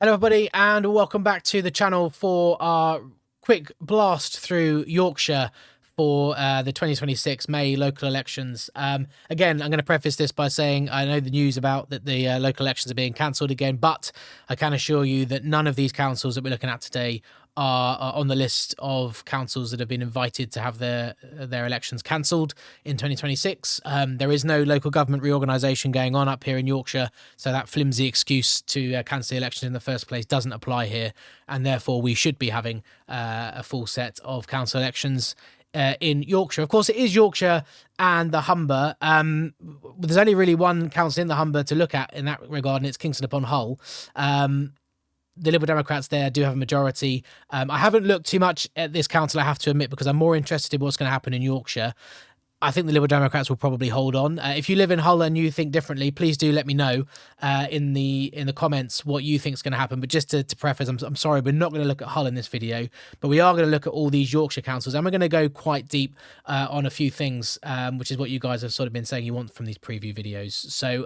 Hello everybody and welcome back to the channel for our quick blast through Yorkshire for the 2026 May local elections. Again, I'm going to preface this by saying I know the news about that the local elections are being cancelled again, but I can assure you that none of these councils that we're looking at today are on the list of councils that have been invited to have their elections cancelled in 2026. There is no local government reorganisation going on up here in Yorkshire, so that flimsy excuse to cancel the elections in the first place doesn't apply here, and therefore we should be having a full set of council elections in Yorkshire. Of course, it is Yorkshire and the Humber. There's only really one council in the Humber to look at in that regard, and it's Kingston upon Hull. The Liberal Democrats there do have a majority. I haven't looked too much at this council, I have to admit, because I'm more interested in what's going to happen in Yorkshire. I think the Liberal Democrats will probably hold on. If you live in Hull and you think differently, please do let me know in the comments what you think is going to happen. But just to preface, I'm sorry, we're not going to look at Hull in this video, but we are going to look at all these Yorkshire councils, and we're going to go quite deep on a few things, which is what you guys have sort of been saying you want from these preview videos. So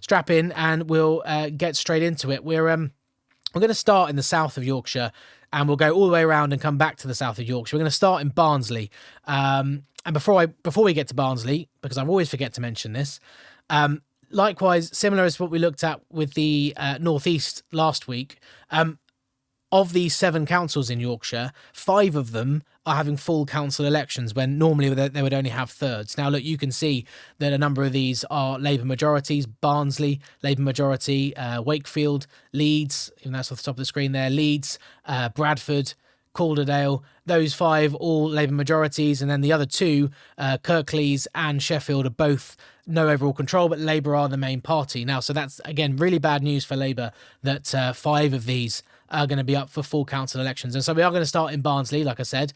strap in and we'll get straight into it. We're going to start in the south of Yorkshire, and we'll go all the way around and come back to the south of Yorkshire. We're going to start in Barnsley. And before we get to Barnsley, because I always forget to mention this, likewise, similar as what we looked at with the northeast last week, of these 7 councils in Yorkshire, 5 of them are having full council elections when normally they would only have thirds. Now, look, you can see that a number of these are Labour majorities. Barnsley, Labour majority. Wakefield, Leeds, even that's off the top of the screen there, Leeds, Bradford, Calderdale, those 5 all Labour majorities, and then the other 2, Kirklees and Sheffield, are both no overall control, but Labour are the main party. Now, so that's, again, really bad news for Labour that 5 of these are going to be up for full council elections. And so we are going to start in Barnsley, like I said,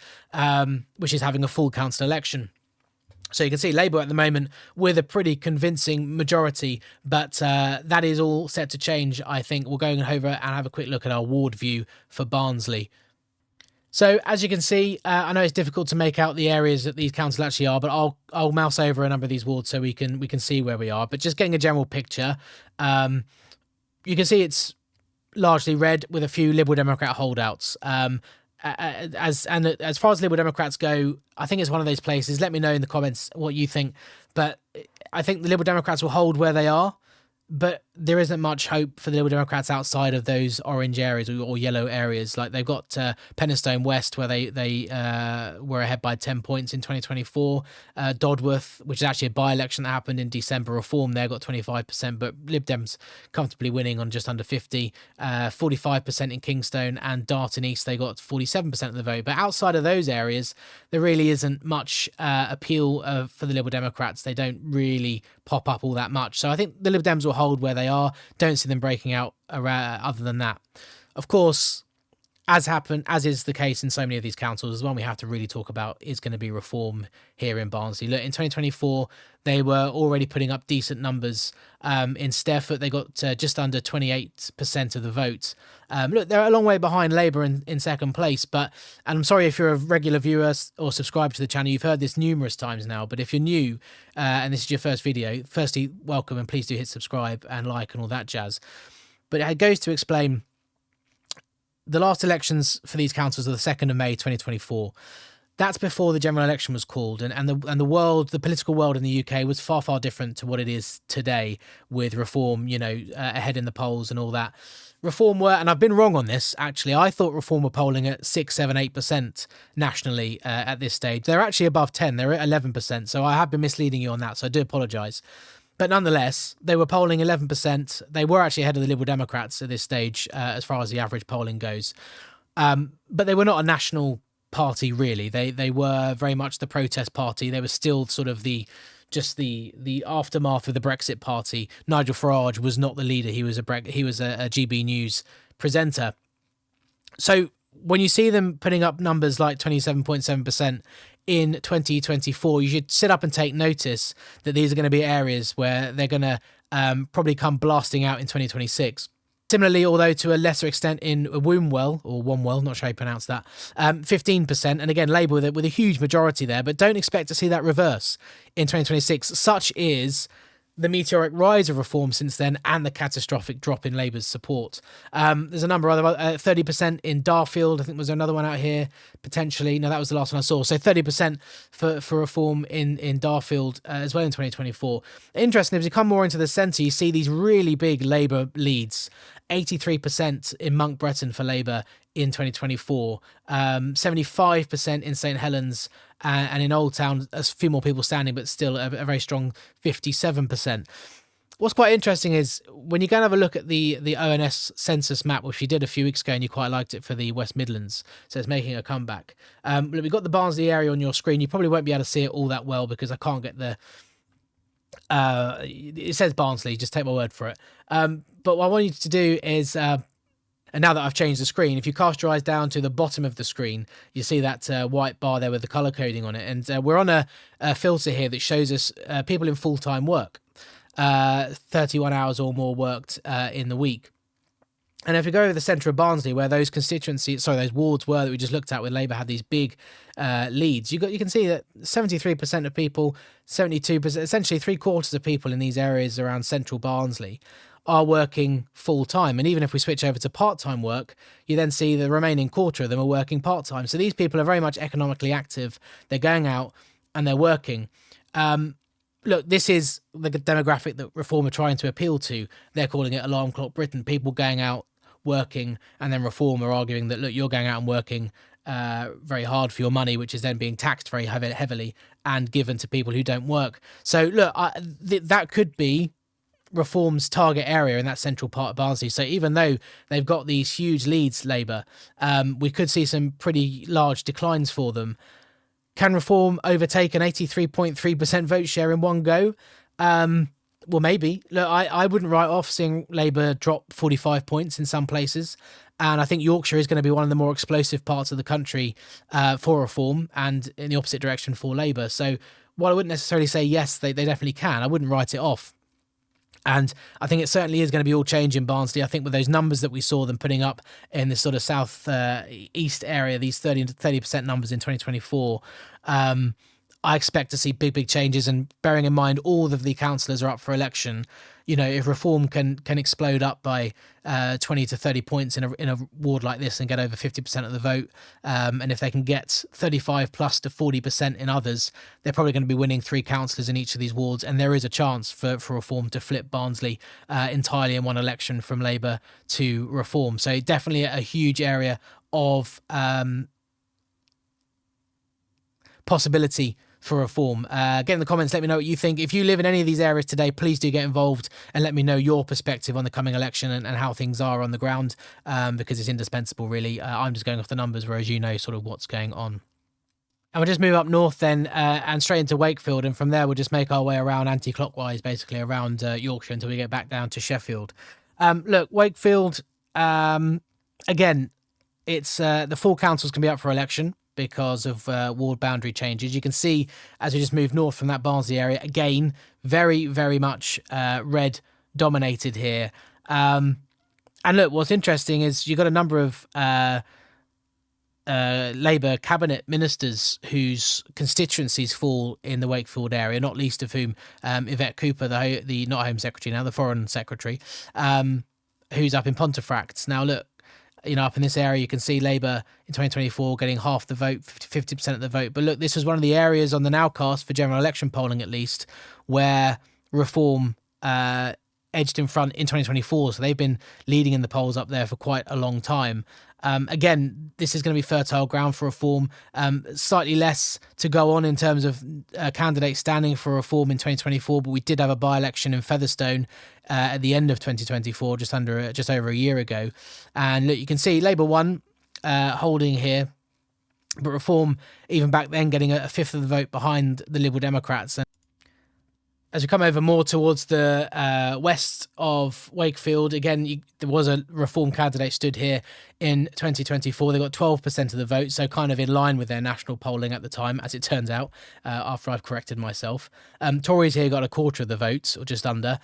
which is having a full council election. So you can see Labour at the moment with a pretty convincing majority, but that is all set to change, I think. We'll go over and have a quick look at our ward view for Barnsley. So as you can see, I know it's difficult to make out the areas that these councils actually are, but I'll mouse over a number of these wards so we can see where we are. But just getting a general picture, you can see it's largely red with a few Liberal Democrat holdouts. As far as Liberal Democrats go, I think it's one of those places. Let me know in the comments what you think. But I think the Liberal Democrats will hold where they are, but there isn't much hope for the Liberal Democrats outside of those orange areas or yellow areas. Like they've got Penistone West, where they were ahead by 10 points in 2024. Dodworth, which is actually a by-election that happened in December, Reform there got 25%, but Lib Dems comfortably winning on just under 50. 45% in Kingstone, and Darton East, they got 47% of the vote. But outside of those areas, there really isn't much appeal for the Liberal Democrats. They don't really pop up all that much. So I think the Lib Dems will hold where they are. Don't see them breaking out other than that. Of course, as is the case in so many of these councils, the one we have to really talk about is going to be Reform here in Barnsley. Look, in 2024, they were already putting up decent numbers. In Stairfoot, they got just under 28% of the vote. Look, they're a long way behind Labour in second place, and I'm sorry if you're a regular viewer or subscribed to the channel, you've heard this numerous times now, but if you're new and this is your first video, firstly, welcome, and please do hit subscribe and like and all that jazz. But it goes to explain the last elections for these councils are the 2nd of May 2024. That's before the general election was called, and the world, the political world in the UK was far, far different to what it is today with Reform, ahead in the polls and all that. Reform were, and I've been wrong on this, actually, I thought Reform were polling at 6, 7, 8% nationally at this stage. They're actually above 10, they're at 11%, so I have been misleading you on that, so I do apologise. But nonetheless, they were polling 11%. They were actually ahead of the Liberal Democrats at this stage, as far as the average polling goes. But they were not a national party, really. They were very much the protest party. They were still sort of the aftermath of the Brexit party. Nigel Farage was not the leader. He was a GB News presenter. So when you see them putting up numbers like 27.7% in 2024, you should sit up and take notice that these are going to be areas where they're going to probably come blasting out in 2026. Similarly, although to a lesser extent in Wombwell, or Womwell, not sure how you pronounce that, 15%. And again, Labour with a huge majority there, but don't expect to see that reverse in 2026. Such is the meteoric rise of reform since then and the catastrophic drop in Labour's support. There's a number of other 30% in Darfield. I think was another one out here potentially. No, that was the last one I saw. So 30% for reform in Darfield as well in 2024. Interesting, if you come more into the centre, you see these really big Labour leads. 83% in Monk Bretton for Labour in 2024, 75% in St Helens, and in Old Town, a few more people standing, but still a very strong 57%. What's quite interesting is when you go and have a look at the ONS census map, which we did a few weeks ago, and you quite liked it for the West Midlands, so it's making a comeback. We've got the Barnsley area on your screen. You probably won't be able to see it all that well because I can't get the... it says Barnsley, just take my word for it. But what I want you to do is... and now that I've changed the screen, if you cast your eyes down to the bottom of the screen, you see that white bar there with the colour coding on it. And we're on a filter here that shows us people in full-time work, 31 hours or more worked in the week. And if we go over the centre of Barnsley, where those those wards were that we just looked at, where Labour had these big leads, you can see that 73% of people, 72%, essentially 3/4 of people in these areas around central Barnsley are working full-time. And even if we switch over to part-time work, you then see the remaining quarter of them are working part-time. So these people are very much economically active. They're going out and they're working. Look, this is the demographic that Reform are trying to appeal to. They're calling it Alarm Clock Britain, people going out, working, and then Reform are arguing that, look, you're going out and working very hard for your money, which is then being taxed very heavily and given to people who don't work. So, look, that could be Reform's target area in that central part of Barnsley. So even though they've got these huge leads, Labour, we could see some pretty large declines for them. Can Reform overtake an 83.3% vote share in one go? Well, maybe. Look, I wouldn't write off seeing Labour drop 45 points in some places. And I think Yorkshire is going to be one of the more explosive parts of the country for Reform, and in the opposite direction for Labour. So while I wouldn't necessarily say yes, they definitely can, I wouldn't write it off. And I think it certainly is going to be all change in Barnsley. I think with those numbers that we saw them putting up in this sort of south east area, these 30% numbers in 2024, I expect to see big changes. And bearing in mind all of the councillors are up for election, you know, if Reform can explode up by 20 to 30 points in a ward like this and get over 50% of the vote, and if they can get 35 plus to 40% in others, they're probably going to be winning 3 councillors in each of these wards. And there is a chance for Reform to flip Barnsley entirely in one election from Labour to Reform. So definitely a huge area of possibility for Reform. Get in the comments, let me know what you think. If you live in any of these areas today, please do get involved and let me know your perspective on the coming election and how things are on the ground, because it's indispensable, really. I'm just going off the numbers, whereas you know sort of what's going on. And we'll just move up north then and straight into Wakefield, and from there we'll just make our way around anti-clockwise, basically around Yorkshire until we get back down to Sheffield. Look, Wakefield, again, it's the full councils can be up for election because of ward boundary changes. You can see as we just move north from that Barnsley area, again, very much red dominated here. And look, what's interesting is you've got a number of Labour cabinet ministers whose constituencies fall in the Wakefield area, not least of whom Yvette Cooper, the not Home Secretary now, the Foreign Secretary, who's up in Pontefract. Now, look, you know, up in this area, you can see Labour in 2024 getting half the vote, 50% of the vote. But look, this was one of the areas on the nowcast for general election polling, at least, where Reform edged in front in 2024. So they've been leading in the polls up there for quite a long time. Again, this is going to be fertile ground for Reform. Slightly less to go on in terms of candidates standing for Reform in 2024, but we did have a by-election in Featherstone at the end of 2024, just over a year ago. And look, you can see Labour won, holding here, but Reform, even back then, getting a fifth of the vote behind the Liberal Democrats. And as we come over more towards the west of Wakefield, again, there was a Reform candidate stood here in 2024. They got 12% of the vote, so kind of in line with their national polling at the time, as it turns out, after I've corrected myself. Tories here got a quarter of the votes, or just under.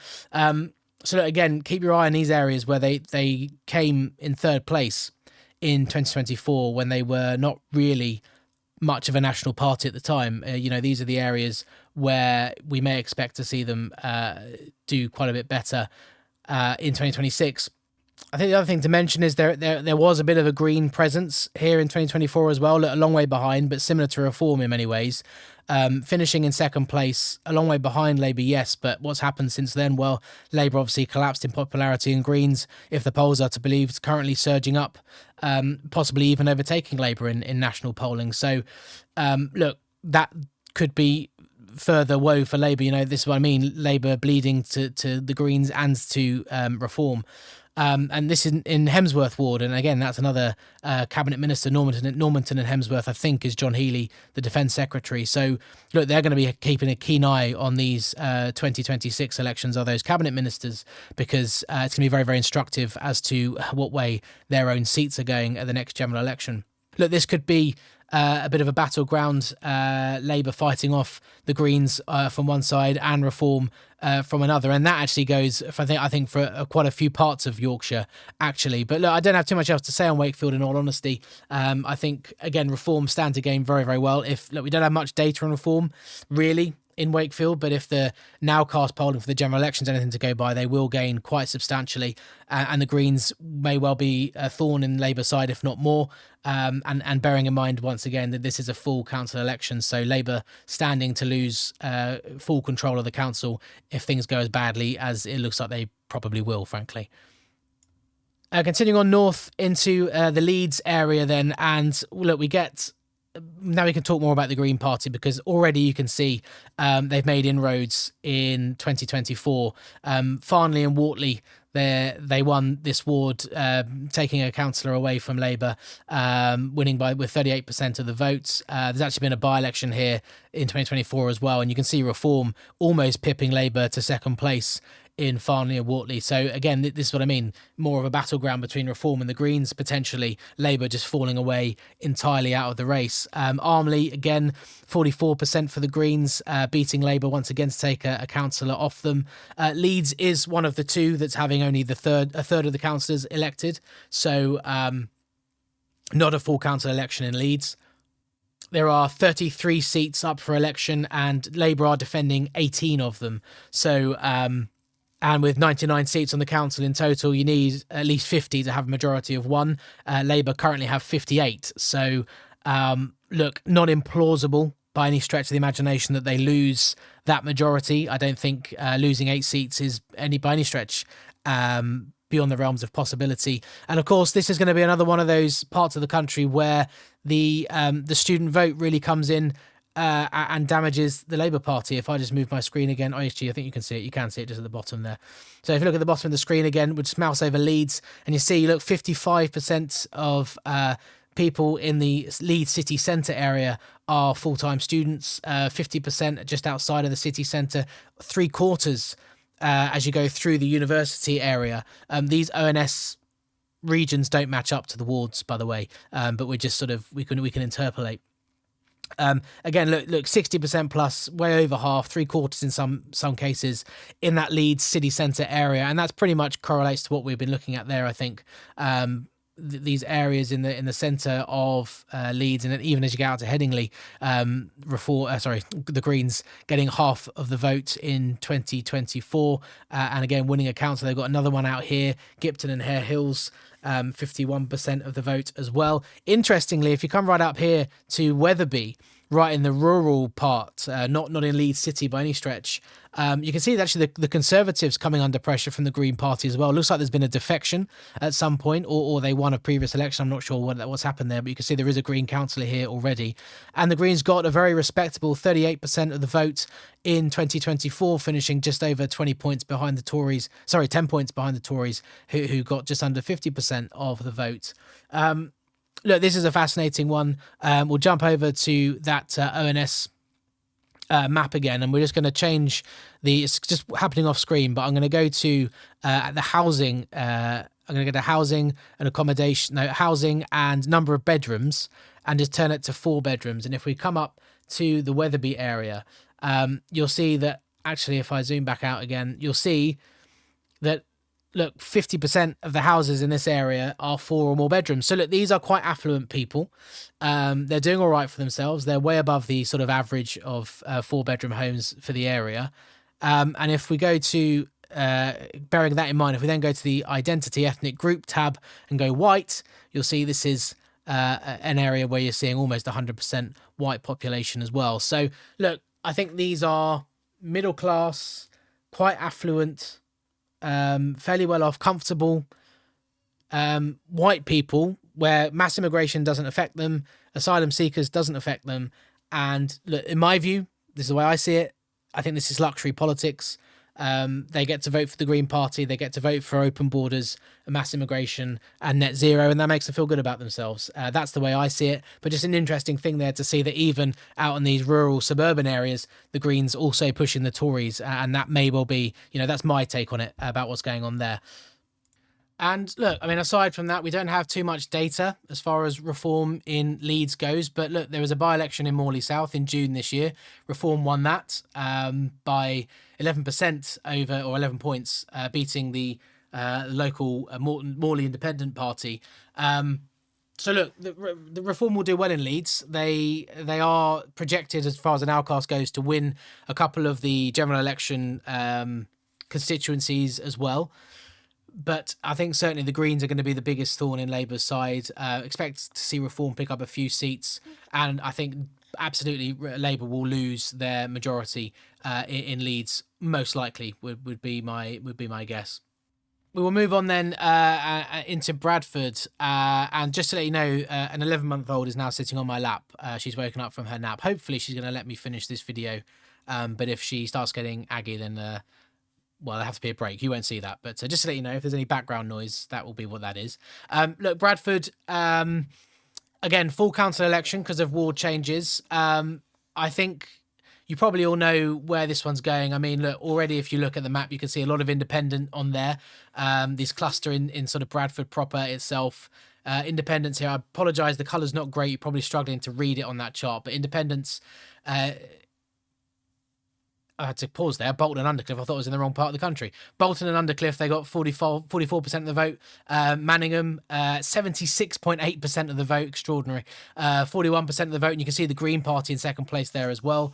So again, keep your eye on these areas where they came in third place in 2024 when they were not really much of a national party at the time. These are the areas where we may expect to see them do quite a bit better in 2026. I think the other thing to mention is there was a bit of a Green presence here in 2024 as well, a long way behind, but similar to Reform in many ways. Finishing in second place, a long way behind Labour, yes, but what's happened since then? Well, Labour obviously collapsed in popularity, and Greens, if the polls are to be believed, currently surging up, possibly even overtaking Labour in national polling. So, look, that could be further woe for Labour. This is what I mean, Labour bleeding to the Greens and to Reform. And this is in Hemsworth ward, and again, that's another cabinet minister, Normanton and Hemsworth, I think, is John Healey, the Defence Secretary. So, look, they're going to be keeping a keen eye on these 2026 elections, are those cabinet ministers, because it's going to be very, very instructive as to what way their own seats are going at the next general election. Look, this could be a bit of a battleground, Labour fighting off the Greens from one side and Reform from another, and that actually goes I think for quite a few parts of Yorkshire actually. But look, I don't have too much else to say on Wakefield, in all honesty. I think again Reform stand to gain very, very well. We don't have much data on Reform really in Wakefield, but if the nowcast polling for the general elections anything to go by, they will gain quite substantially, and the Greens may well be a thorn in Labour's side, if not more. And bearing in mind once again that this is a full council election, so Labour standing to lose full control of the council if things go as badly as it looks like they probably will, frankly. Continuing on north into the Leeds area then, and look, now we can talk more about the Green Party, because already you can see they've made inroads in 2024. Farnley and Wortley, they won this ward, taking a councillor away from Labour, winning with 38% of the votes. There's actually been a by-election here in 2024 as well, and you can see Reform almost pipping Labour to second place in Farnley and Wortley. So again, this is what I mean, more of a battleground between Reform and the Greens, potentially Labour just falling away entirely out of the race. Armley, again, 44% for the Greens, beating Labour once again to take a councillor off them. Leeds is one of the two that's having only a third of the councillors elected, so not a full council election in Leeds. There are 33 seats up for election, and Labour are defending 18 of them. So, and with 99 seats on the council in total, you need at least 50 to have a majority of one. Labour currently have 58. So, look, not implausible by any stretch of the imagination that they lose that majority. I don't think losing 8 seats is by any stretch beyond the realms of possibility. And of course, this is going to be another one of those parts of the country where the student vote really comes in and damages the Labour Party. If I just move my screen again, I think you can see it. You can see it just at the bottom there. So if you look at the bottom of the screen again, we'll just mouse over Leeds, and you see, look, 55% of people in the Leeds city centre area are full-time students, 50% just outside of the city centre, 3/4 as you go through the university area. These ONS regions don't match up to the wards, by the way, but we're just we can interpolate. Again, look, 60% plus, way over half, 3/4 in some cases in that Leeds city centre area, and that's pretty much correlates to what we've been looking at there. I think these areas in the centre of Leeds, and even as you get out to Headingley, the Greens getting half of the vote in 2024, and again winning a council. They've got another one out here, Gipton and Hare Hills. 51% of the vote as well. Interestingly, if you come right up here to Wetherby, right in the rural part, not in Leeds City by any stretch, you can see that actually the Conservatives coming under pressure from the Green Party as well. It looks like there's been a defection at some point, or they won a previous election. I'm not sure what's happened there, but you can see there is a Green councillor here already. And the Greens got a very respectable 38% of the vote in 2024, finishing just over 20 points behind the Tories. 10 points behind the Tories, who got just under 50% of the vote. Look, this is a fascinating one. We'll jump over to that ONS map again, and we're just going to change it's just happening off screen, but I'm going to go to the housing. I'm going to go to housing and accommodation, housing and number of bedrooms, and just turn it to 4 bedrooms. And if we come up to the Wetherby area, you'll see that actually, if I zoom back out again, you'll see that look, 50% of the houses in this area are 4 or more bedrooms. So look, these are quite affluent people. They're doing all right for themselves. They're way above the sort of average of 4-bedroom homes for the area. And if we go to, bearing that in mind, if we then go to the identity ethnic group tab and go white, you'll see this is an area where you're seeing almost 100% white population as well. So look, I think these are middle class, quite affluent, fairly well off, comfortable, white people where mass immigration doesn't affect them, asylum seekers doesn't affect them. And look, in my view, this is the way I see it. I think this is luxury politics. They get to vote for the Green Party. They get to vote for open borders, mass immigration, and net zero, and that makes them feel good about themselves. That's the way I see it. But just an interesting thing there to see that even out in these rural suburban areas, the Greens also pushing the Tories, and that may well be, that's my take on it about what's going on there. And look, I mean, aside from that, we don't have too much data as far as reform in Leeds goes. But look, there was a by-election in Morley South in June this year. Reform won that by 11% over, or 11 points, beating the local Morley Independent Party. So look, the Reform will do well in Leeds. They are projected, as far as an outcast goes, to win a couple of the general election constituencies as well. But I think certainly the Greens are going to be the biggest thorn in Labour's side. Expect to see Reform pick up a few seats, and I think absolutely Labour will lose their majority in Leeds. Most likely would be my guess. We will move on then into Bradford, and just to let you know, an 11-month-old is now sitting on my lap. She's woken up from her nap. Hopefully, she's going to let me finish this video. But if she starts getting aggy, then well, there has to be a break. You won't see that. But just to let you know, if there's any background noise, that will be what that is. Look, Bradford, again, full council election because of ward changes. I think you probably all know where this one's going. I mean, look, already if you look at the map, you can see a lot of independent on there. This cluster in sort of Bradford proper itself. Independents here, I apologise, the colour's not great. You're probably struggling to read it on that chart. But independents... I had to pause there. Bolton and Undercliff, I thought it was in the wrong part of the country. Bolton and Undercliff, they got 44% of the vote. Manningham, 76.8% of the vote. Extraordinary. 41% of the vote. And you can see the Green Party in second place there as well.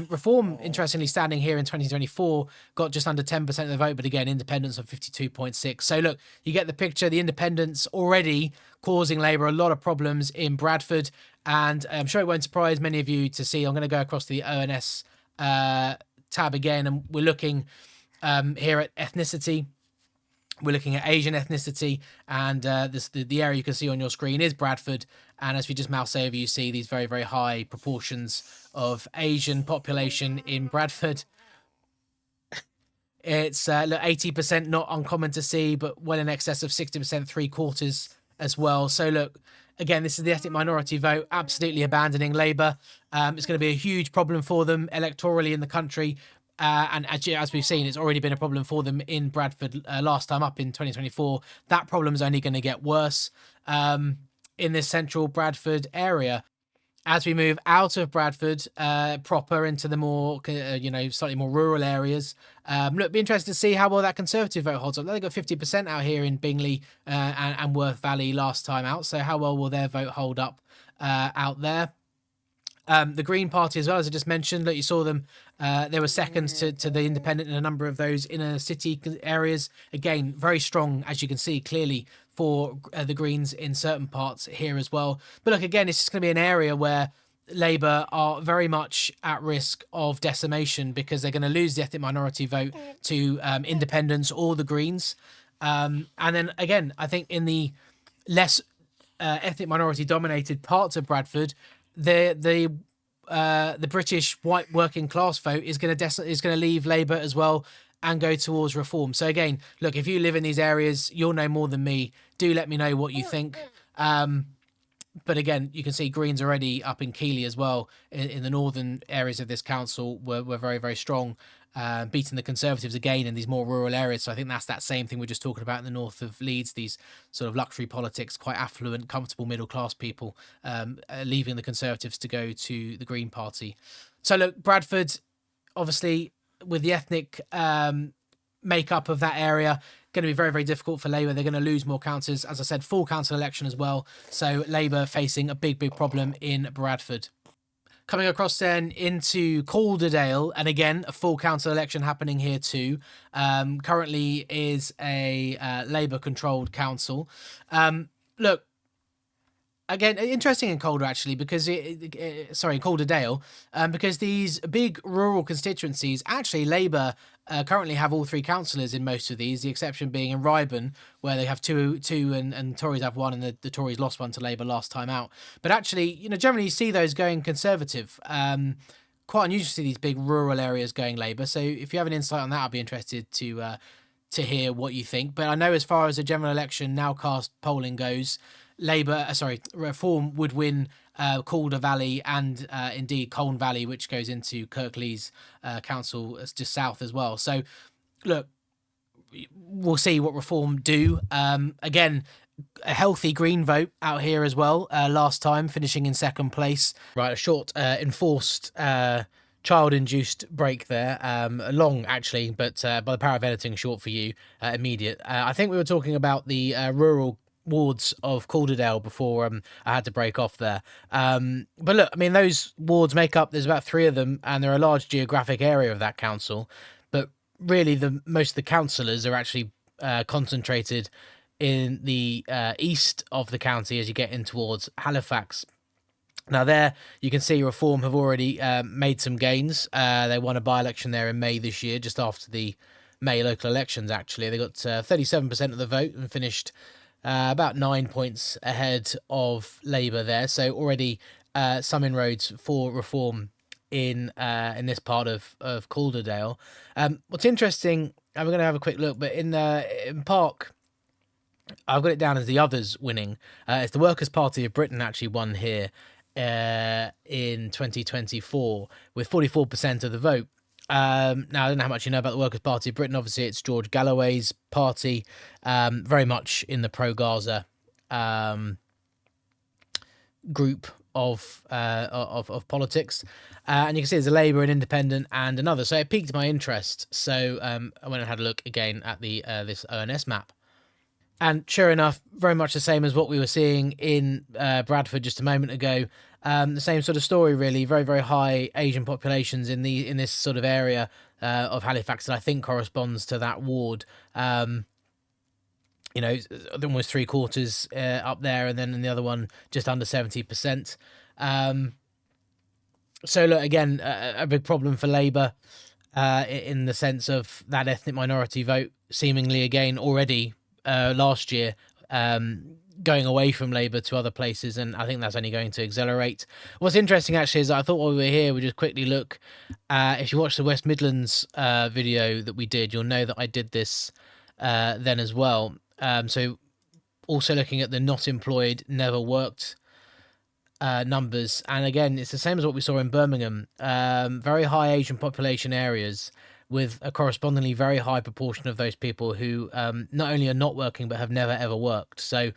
Reform, interestingly, standing here in 2024, got just under 10% of the vote. But again, independents on 52.6%. So look, you get the picture. The independents already causing Labour a lot of problems in Bradford. And I'm sure it won't surprise many of you to see, I'm going to go across the ONS tab again, and we're looking here at ethnicity. We're looking at Asian ethnicity, and the area you can see on your screen is Bradford. And as we just mouse over, you see these very, very high proportions of Asian population in Bradford. It's 80% not uncommon to see, but well in excess of 60%, 3/4 as well. So look, again, this is the ethnic minority vote, absolutely abandoning Labour. It's going to be a huge problem for them electorally in the country. And as we've seen, it's already been a problem for them in Bradford last time up in 2024. That problem is only going to get worse in this central Bradford area. As we move out of Bradford proper into the more, slightly more rural areas, look, be interested to see how well that Conservative vote holds up. They got 50% out here in Bingley and Worth Valley last time out. So how well will their vote hold up out there? The Green Party as well, as I just mentioned, look, you saw them. They were second to the Independent in a number of those inner city areas. Again, very strong, as you can see clearly, for the Greens in certain parts here as well. But look, again, it's just going to be an area where Labour are very much at risk of decimation because they're going to lose the ethnic minority vote to independents or the Greens. And then again, I think in the less ethnic minority dominated parts of Bradford, the British white working class vote is going to leave Labour as well and go towards Reform. So again, look, if you live in these areas, you'll know more than me. Do let me know what you think. But again, you can see Greens already up in Keighley as well in the northern areas of this council were very, very strong, beating the Conservatives again in these more rural areas. So I think that's that same thing we're just talking about in the north of Leeds, these sort of luxury politics, quite affluent, comfortable middle-class people leaving the Conservatives to go to the Green Party. So look, Bradford, obviously, with the ethnic makeup of that area, going to be very, very difficult for Labour. They're going to lose more councillors. As I said, full council election as well. So Labour facing a big, big problem in Bradford. Coming across then into Calderdale, and again, a full council election happening here too. Currently is a Labour-controlled council. Look, again, interesting in Calder actually, because Calderdale, because these big rural constituencies, actually Labour currently have all three councillors in most of these, the exception being in Ryburn, where they have two and Tories have one, and the Tories lost one to Labour last time out. But actually, generally you see those going Conservative. Quite unusual to see these big rural areas going Labour. So if you have an insight on that, I'd be interested to hear what you think. But I know as far as the general election nowcast polling goes, Reform would win Calder Valley and indeed Colne Valley, which goes into Kirklees Council just south as well. So, look, we'll see what Reform do. Again, a healthy Green vote out here as well last time, finishing in second place. Right, a short enforced child-induced break there. Long, actually, but by the power of editing, short for you, immediate. I think we were talking about the rural wards of Calderdale before I had to break off there. But look, I mean, those wards make up, there's about 3 of them, and they're a large geographic area of that council. But really, most of the councillors are actually concentrated in the east of the county as you get in towards Halifax. Now there, you can see Reform have already made some gains. They won a by-election there in May this year, just after the May local elections, actually. They got 37% of the vote and finished about 9 points ahead of Labour there. So already some inroads for Reform in this part of Calderdale. What's interesting, and we're going to have a quick look, but in Park, I've got it down as the others winning. It's the Workers' Party of Britain actually won here in 2024 with 44% of the vote. Now, I don't know how much you know about the Workers' Party of Britain. Obviously, it's George Galloway's party, very much in the pro-Gaza group of politics. And you can see there's a Labour, an Independent, and another. So it piqued my interest. So I went and had a look again at the this ONS map. And sure enough, very much the same as what we were seeing in Bradford just a moment ago. The same sort of story, really. Very, very high Asian populations in this sort of area of Halifax that I think corresponds to that ward. Almost 3/4 up there, and then in the other one just under 70%. So look, again, a big problem for Labour in the sense of that ethnic minority vote, seemingly again already last year going away from Labour to other places, and I think that's only going to accelerate. What's interesting actually is I thought while we were here, we just quickly look. If you watch the West Midlands video that we did, you'll know that I did this then as well. So also looking at the not employed, never worked numbers, and again, it's the same as what we saw in Birmingham. Very high Asian population areas, with a correspondingly very high proportion of those people who not only are not working, but have never, ever worked. So,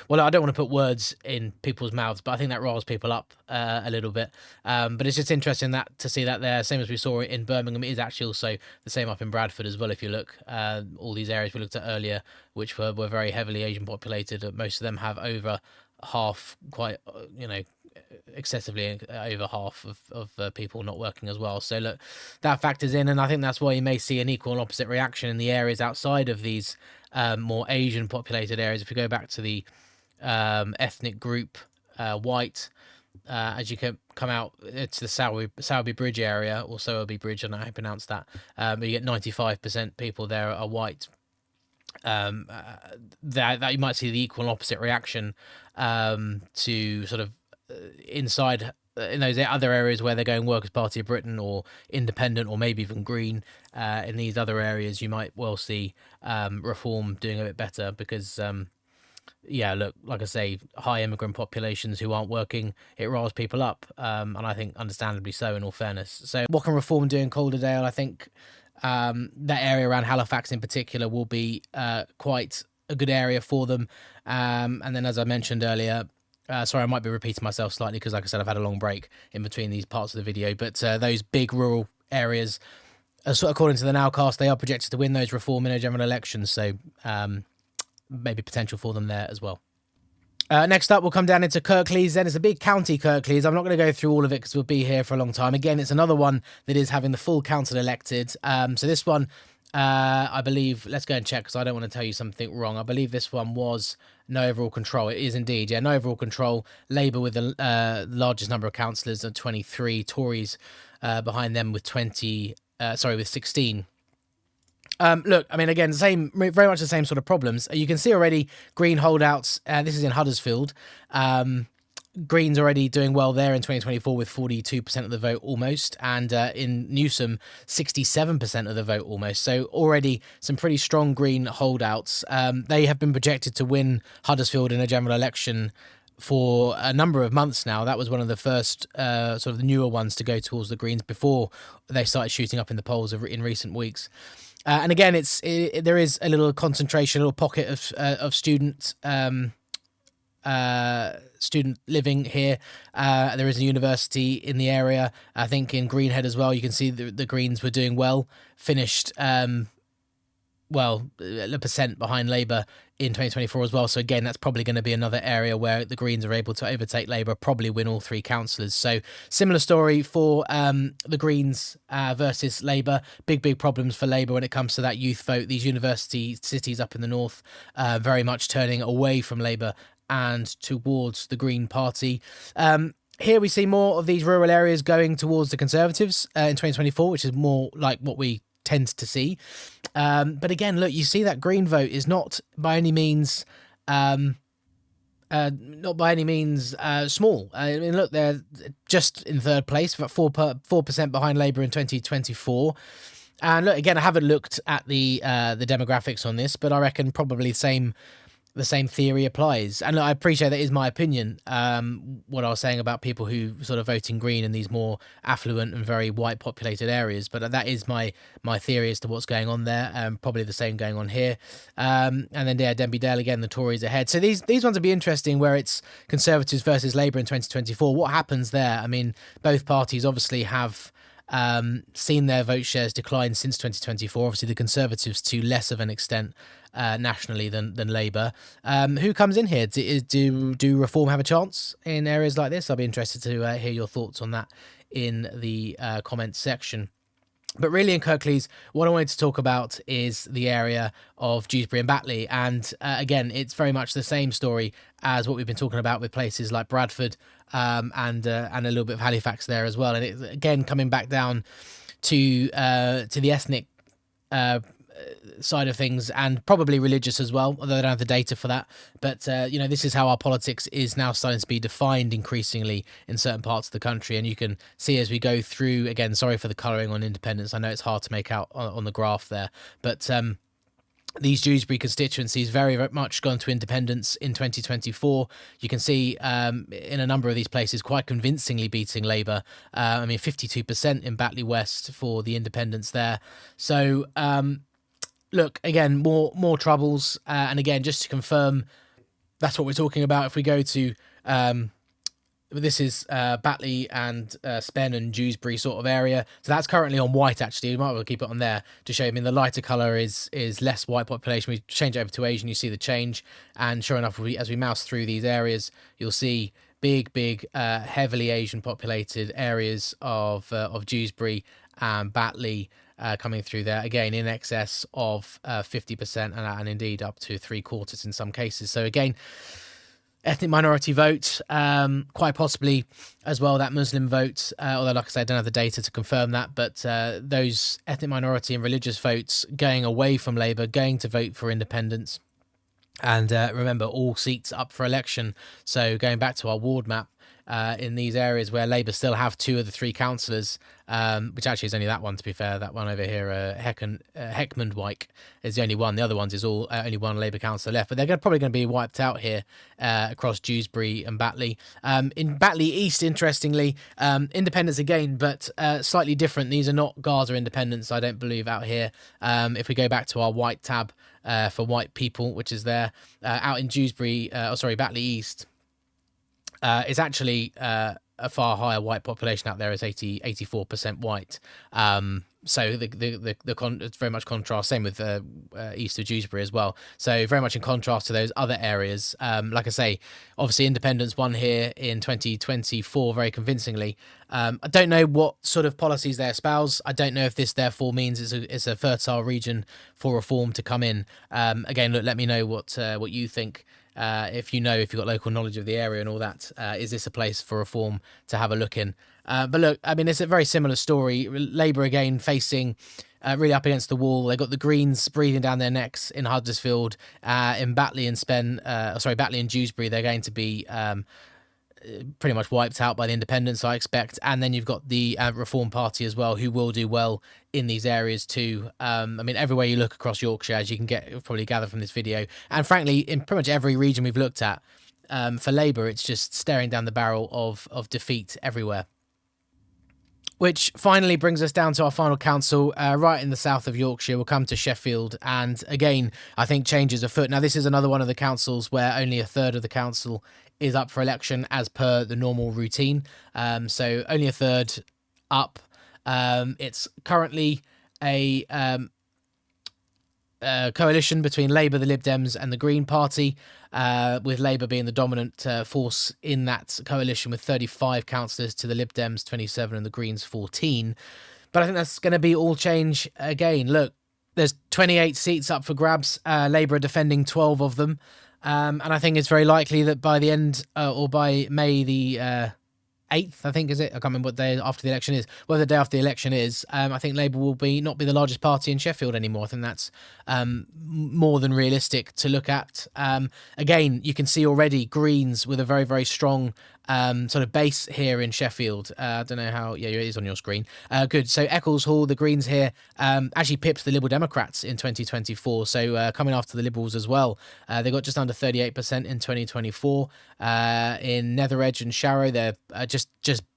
well, I don't want to put words in people's mouths, but I think that riles people up a little bit. But it's just interesting to see that there, same as we saw in Birmingham. It is actually also the same up in Bradford as well, if you look. All these areas we looked at earlier, which were very heavily Asian populated, most of them have over half, quite, excessively over half of people not working as well. So look, that factors in, and I think that's why you may see an equal and opposite reaction in the areas outside of these more Asian populated areas. If you go back to the ethnic group white, as you can come out, it's the Sowerby Bridge area, or Sowerby Bridge, I don't know how you pronounce that, but you get 95% people there are white. That you might see the equal and opposite reaction to sort of inside in those other areas where they're going Workers' Party of Britain or Independent or maybe even Green. In these other areas, you might well see Reform doing a bit better because, look, like I say, high immigrant populations who aren't working, it riles people up, and I think understandably so, in all fairness. So what can Reform do in Calderdale? I think that area around Halifax in particular will be quite a good area for them. And then, as I mentioned earlier, sorry, I might be repeating myself slightly because, like I said, I've had a long break in between these parts of the video. But those big rural areas So according to the Nowcast, they are projected to win those reform in a general election. So maybe potential for them there as well. Next up, we'll come down into Kirklees. Then it's a big county, Kirklees. I'm not going to go through all of it because we'll be here for a long time. Again, it's another one that is having the full council elected. So this one, I believe, let's go and check because I don't want to tell you something wrong. I believe this one was no overall control. It is indeed, yeah, no overall control. Labour with the largest number of councillors at 23. Tories behind them with with 16. Look, I mean, again, very much the same sort of problems. You can see already green holdouts. This is in Huddersfield. Green's already doing well there in 2024 with 42% of the vote almost. And in Newsham, 67% of the vote almost. So already some pretty strong green holdouts. They have been projected to win Huddersfield in a general election for a number of months now. That was one of the first sort of the newer ones to go towards the Greens before they started shooting up in the polls in recent weeks. And again, there is a little concentration, a little pocket of student living here. There is a university in the area. I think in Greenhead as well. You can see the Greens were doing well. Finished a percent behind Labour in 2024 as well. So again, that's probably going to be another area where the Greens are able to overtake Labour, probably win all 3 councillors. So similar story for the Greens versus Labour. Big problems for Labour when it comes to that youth vote. These university cities up in the north very much turning away from Labour and towards the Green Party. Here we see more of these rural areas going towards the Conservatives in 2024, which is more like what we tend to see. But again, look, you see that Green vote is not by any means small. I mean, look, they're just in third place, about 4% behind Labour in 2024. And look, again, I haven't looked at the demographics on this, but I reckon probably the same theory applies. And look, I appreciate that is my opinion, what I was saying about people who sort of voting Green in these more affluent and very white populated areas. But that is my theory as to what's going on there. Probably the same going on here. And then Denby Dale again, the Tories ahead. So these ones will be interesting where it's Conservatives versus Labour in 2024. What happens there? I mean, both parties obviously have seen their vote shares decline since 2024. Obviously, the Conservatives to less of an extent nationally than Labour. Who comes in here? Do Reform have a chance in areas like this? I'll be interested to hear your thoughts on that in the comments section. But really in Kirklees, what I wanted to talk about is the area of Dewsbury and Batley. And again, it's very much the same story as what we've been talking about with places like Bradford and a little bit of Halifax there as well. And it's, again, coming back down to the ethnic side of things and probably religious as well, although I don't have the data for that. But, this is how our politics is now starting to be defined increasingly in certain parts of the country. And you can see as we go through, again, sorry for the colouring on independence. I know it's hard to make out on the graph there, but these Dewsbury constituencies very, very much gone to independence in 2024. You can see in a number of these places quite convincingly beating Labour. 52% in Batley West for the independents there. So, look, again, more troubles. And again, just to confirm, that's what we're talking about. If we go to, this is Batley and Spen and Dewsbury sort of area. So that's currently on white, actually. We might as well keep it on there to show you. I mean, the lighter colour is less white population. We change it over to Asian, you see the change. And sure enough, as we mouse through these areas, you'll see big, heavily Asian populated areas of Dewsbury and Batley coming through there, again in excess of 50% and indeed up to 3/4 in some cases. So again, ethnic minority vote, quite possibly as well that Muslim vote, although like I said, I don't have the data to confirm that, but those ethnic minority and religious votes going away from Labour, going to vote for independence. And remember, all seats up for election. So going back to our ward map, in these areas where Labour still have 2 of the 3 councillors, which actually is only that one, to be fair. That one over here, Heckmondwike, is the only one. The other ones is all only 1 Labour councillor left. But they're probably going to be wiped out here across Dewsbury and Batley. In Batley East, interestingly, independents again, but slightly different. These are not Gaza independents, I don't believe, out here. If we go back to our white tab for white people, which is there, out in Batley East, it's actually a far higher white population out there. Is 84% white. So it's very much contrast. Same with east of Dewsbury as well. So very much in contrast to those other areas. Like I say, obviously Independence won here in 2024 very convincingly. I don't know what sort of policies they espouse. I don't know if this therefore means it's a fertile region for reform to come in. Again, look, let me know what you think. If you've got local knowledge of the area and all that, is this a place for reform to have a look in? But look, I mean, it's a very similar story. Labour again facing really up against the wall. They got the Greens breathing down their necks in Huddersfield, in Batley and Dewsbury. They're going to be pretty much wiped out by the Independents, I expect. And then you've got the Reform Party as well, who will do well in these areas too. I mean, everywhere you look across Yorkshire, as you can probably gather from this video, and frankly, in pretty much every region we've looked at, for Labour, it's just staring down the barrel of defeat everywhere. Which finally brings us down to our final council, right in the south of Yorkshire. We'll come to Sheffield, and again, I think changes afoot. Now, this is another one of the councils where only a third of the council is up for election as per the normal routine. So only a third up. It's currently a coalition between Labour, the Lib Dems, and the Green Party, with Labour being the dominant force in that coalition with 35 councillors to the Lib Dems 27 and the Greens 14. But I think that's going to be all change again. Look, there's 28 seats up for grabs. Labour are defending 12 of them. And I think it's very likely that by the end or by May the 8th, I think, is it? I can't remember what day after the election is. Well, the day after the election is, I think Labour will not be the largest party in Sheffield anymore. I think that's more than realistic to look at. Again, you can see already Greens with a very, very strong sort of base here in Sheffield. I don't know how. Yeah, it is on your screen. Good. So Eccles Hall, the Greens here, actually pipped the Liberal Democrats in 2024. So coming after the Liberals as well. They got just under 38% in 2024. In Netheredge and Sharrow, they're just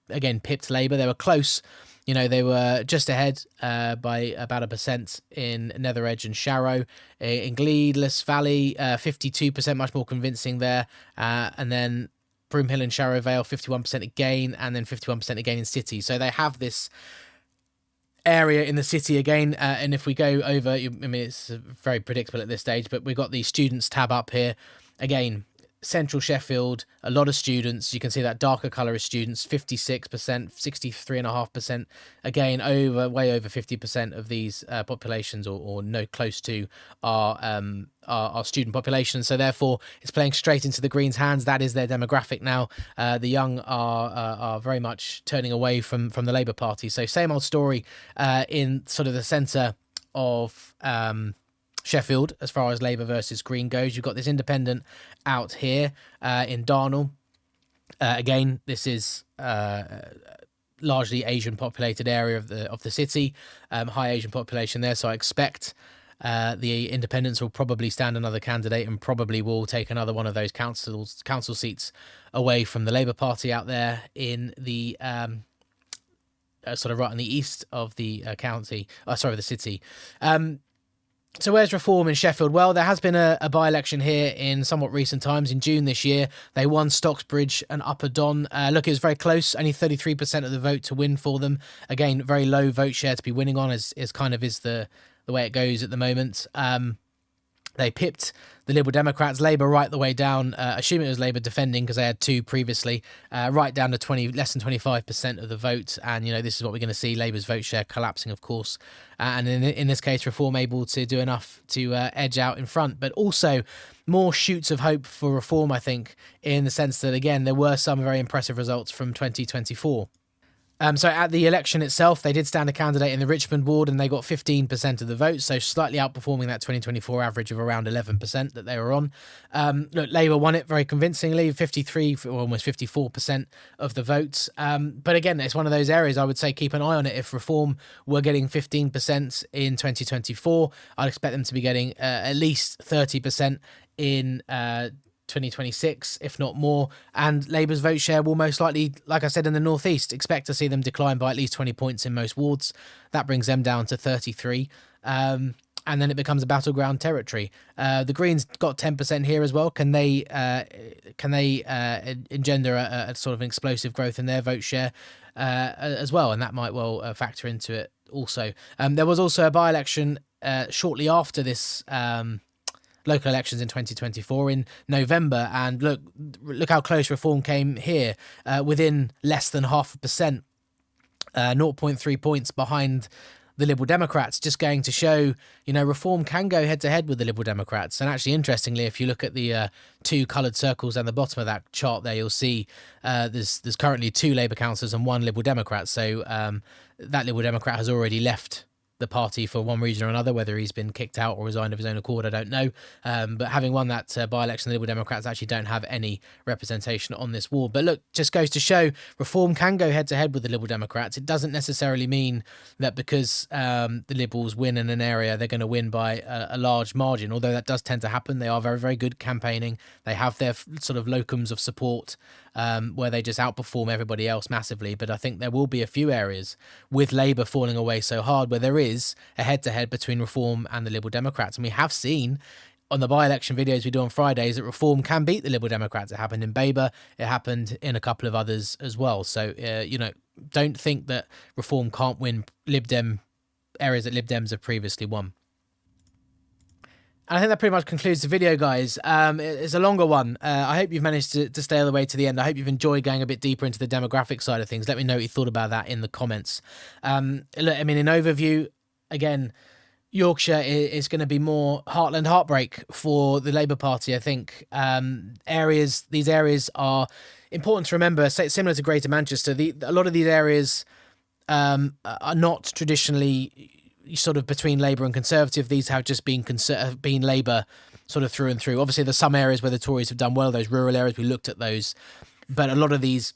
again pipped Labour. They were close. They were just ahead by about 1% in Netheredge and Sharrow. In Gleadless Valley, 52%, much more convincing there. And then Broomhill and Sharrow Vale, 51% again, and then 51% again in City. So they have this area in the city again. And if we go over, I mean, it's very predictable at this stage, but we've got the students tab up here. Again, Central Sheffield, a lot of students. You can see that darker colour is students, 56%, 63.5%. Again, way over 50% of these populations, or no, close to, are student population. So therefore, it's playing straight into the Greens' hands. That is their demographic now. The young are very much turning away from the Labour Party. So same old story in sort of the centre of Sheffield, as far as Labour versus Green goes. You've got this independent out here in Darnall. Again, this is largely Asian populated area of the city, high Asian population there. So I expect the independents will probably stand another candidate and probably will take another one of those council seats away from the Labour Party out there in the sort of right on the east of the the city. So where's reform in Sheffield? Well, there has been a by-election here in somewhat recent times. In June this year, they won Stocksbridge and Upper Don. Look, it was very close. Only 33% of the vote to win for them. Again, very low vote share to be winning on, is the way it goes at the moment. They pipped the Liberal Democrats, Labour right the way down, assuming it was Labour defending because they had two previously, right down to less than 25% of the vote. And, this is what we're going to see, Labour's vote share collapsing, of course. And in this case, Reform able to do enough to edge out in front. But also more shoots of hope for Reform, I think, in the sense that, again, there were some very impressive results from 2024. So at the election itself, they did stand a candidate in the Richmond ward and they got 15% of the vote, so slightly outperforming that 2024 average of around 11% that they were on. Look, Labour won it very convincingly, 53 or almost 54% of the votes. But again, it's one of those areas I would say keep an eye on it. If Reform were getting 15% in 2024, I'd expect them to be getting at least 30% in 2026, if not more, and Labour's vote share will most likely, like I said, in the northeast, expect to see them decline by at least 20 points in most wards. That brings them down to 33. And and then it becomes a battleground territory. The Greens got 10% here as well. Can they engender a sort of explosive growth in their vote share as well? And that might well factor into it also. There was also a by-election shortly after this local elections in 2024 in November, and look how close Reform came here, within less than 0.5%, 0.3 points behind the Liberal Democrats, just going to show, Reform can go head to head with the Liberal Democrats. And actually, interestingly, if you look at the two coloured circles down the bottom of that chart there, you'll see there's currently 2 Labour councillors and 1 Liberal Democrat. So that Liberal Democrat has already left the party for one reason or another. Whether he's been kicked out or resigned of his own accord, I don't know. But having won that by-election, the Liberal Democrats actually don't have any representation on this ward. But look, just goes to show Reform can go head-to-head with the Liberal Democrats. It doesn't necessarily mean that because the Liberals win in an area, they're going to win by a large margin, although that does tend to happen. They are very, very good campaigning. They have their sort of locums of support where they just outperform everybody else massively. But I think there will be a few areas with Labour falling away so hard where there is a head-to-head between Reform and the Liberal Democrats. And we have seen on the by-election videos we do on Fridays that Reform can beat the Liberal Democrats. It happened in Baber. It happened in a couple of others as well. So, don't think that Reform can't win Lib Dem areas that Lib Dems have previously won. And I think that pretty much concludes the video, guys. It's a longer one. I hope you've managed to stay all the way to the end. I hope you've enjoyed going a bit deeper into the demographic side of things. Let me know what you thought about that in the comments. In overview, again, Yorkshire is going to be more Heartland heartbreak for the Labour Party, I think. These areas are important to remember, similar to Greater Manchester. A lot of these areas are not traditionally sort of between Labour and Conservative. These have just been Labour sort of through and through. Obviously, there's some areas where the Tories have done well, those rural areas, we looked at those. But a lot of these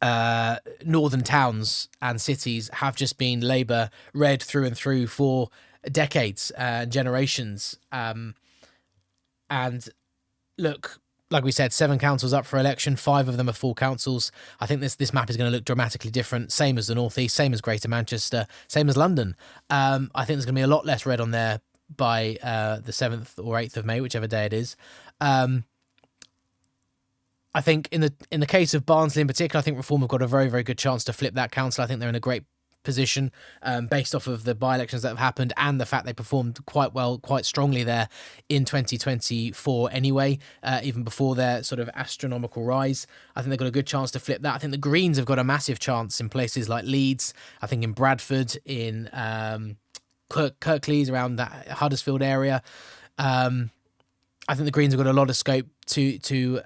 northern towns and cities have just been Labour red through and through for decades and generations. And look, like we said, 7 councils up for election, 5 of them are full councils. I think this map is going to look dramatically different, same as the North East, same as Greater Manchester, same as London. I think there's going to be a lot less red on there by the 7th or 8th of May, whichever day it is. I think in the case of Barnsley in particular, I think Reform have got a very, very good chance to flip that council. I think they're in a great position based off of the by-elections that have happened and the fact they performed quite well, quite strongly there in 2024 anyway, even before their sort of astronomical rise. I think they've got a good chance to flip that. I think the Greens have got a massive chance in places like Leeds, I think in Bradford, in Kirklees, around that Huddersfield area. I think the Greens have got a lot of scope to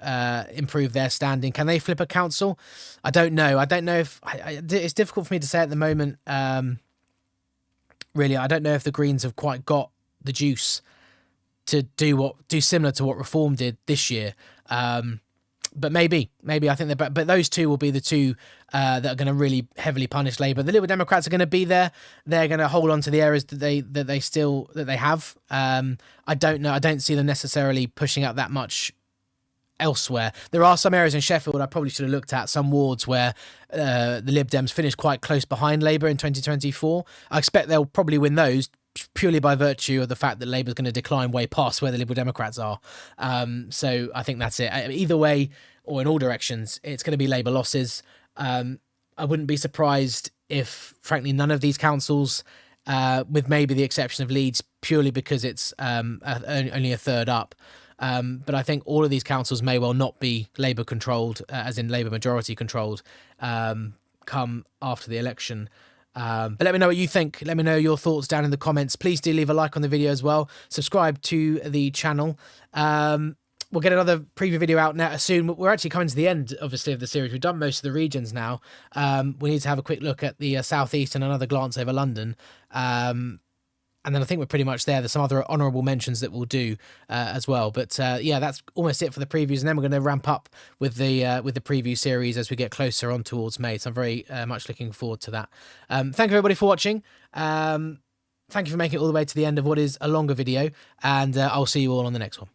improve their standing. Can they flip a council? I don't know. I don't know if it's difficult for me to say at the moment. Really, I don't know if the Greens have quite got the juice to do similar to what Reform did this year. But maybe I think but those two will be the two that are going to really heavily punish Labour. The Liberal Democrats are going to be there. They're going to hold on to the areas that they have. I don't know. I don't see them necessarily pushing out that much elsewhere. There are some areas in Sheffield I probably should have looked at, some wards where the Lib Dems finished quite close behind Labour in 2024. I expect they'll probably win those purely by virtue of the fact that Labour's going to decline way past where the Liberal Democrats are. So I think that's it. Either way, or in all directions, it's going to be Labour losses. I wouldn't be surprised if, frankly, none of these councils, with maybe the exception of Leeds, purely because it's only a third up. But I think all of these councils may well not be Labour controlled, as in Labour majority controlled, come after the election. But let me know what you think. Let me know your thoughts down in the comments. Please do leave a like on the video as well. Subscribe to the channel. We'll get another preview video out now soon. We're actually coming to the end, obviously, of the series. We've done most of the regions now. We need to have a quick look at the southeast and another glance over London. And then I think we're pretty much there. There's some other honourable mentions that we'll do as well. But yeah, that's almost it for the previews. And then we're going to ramp up with the preview series as we get closer on towards May. So I'm very much looking forward to that. Thank you everybody for watching. Thank you for making it all the way to the end of what is a longer video. And I'll see you all on the next one.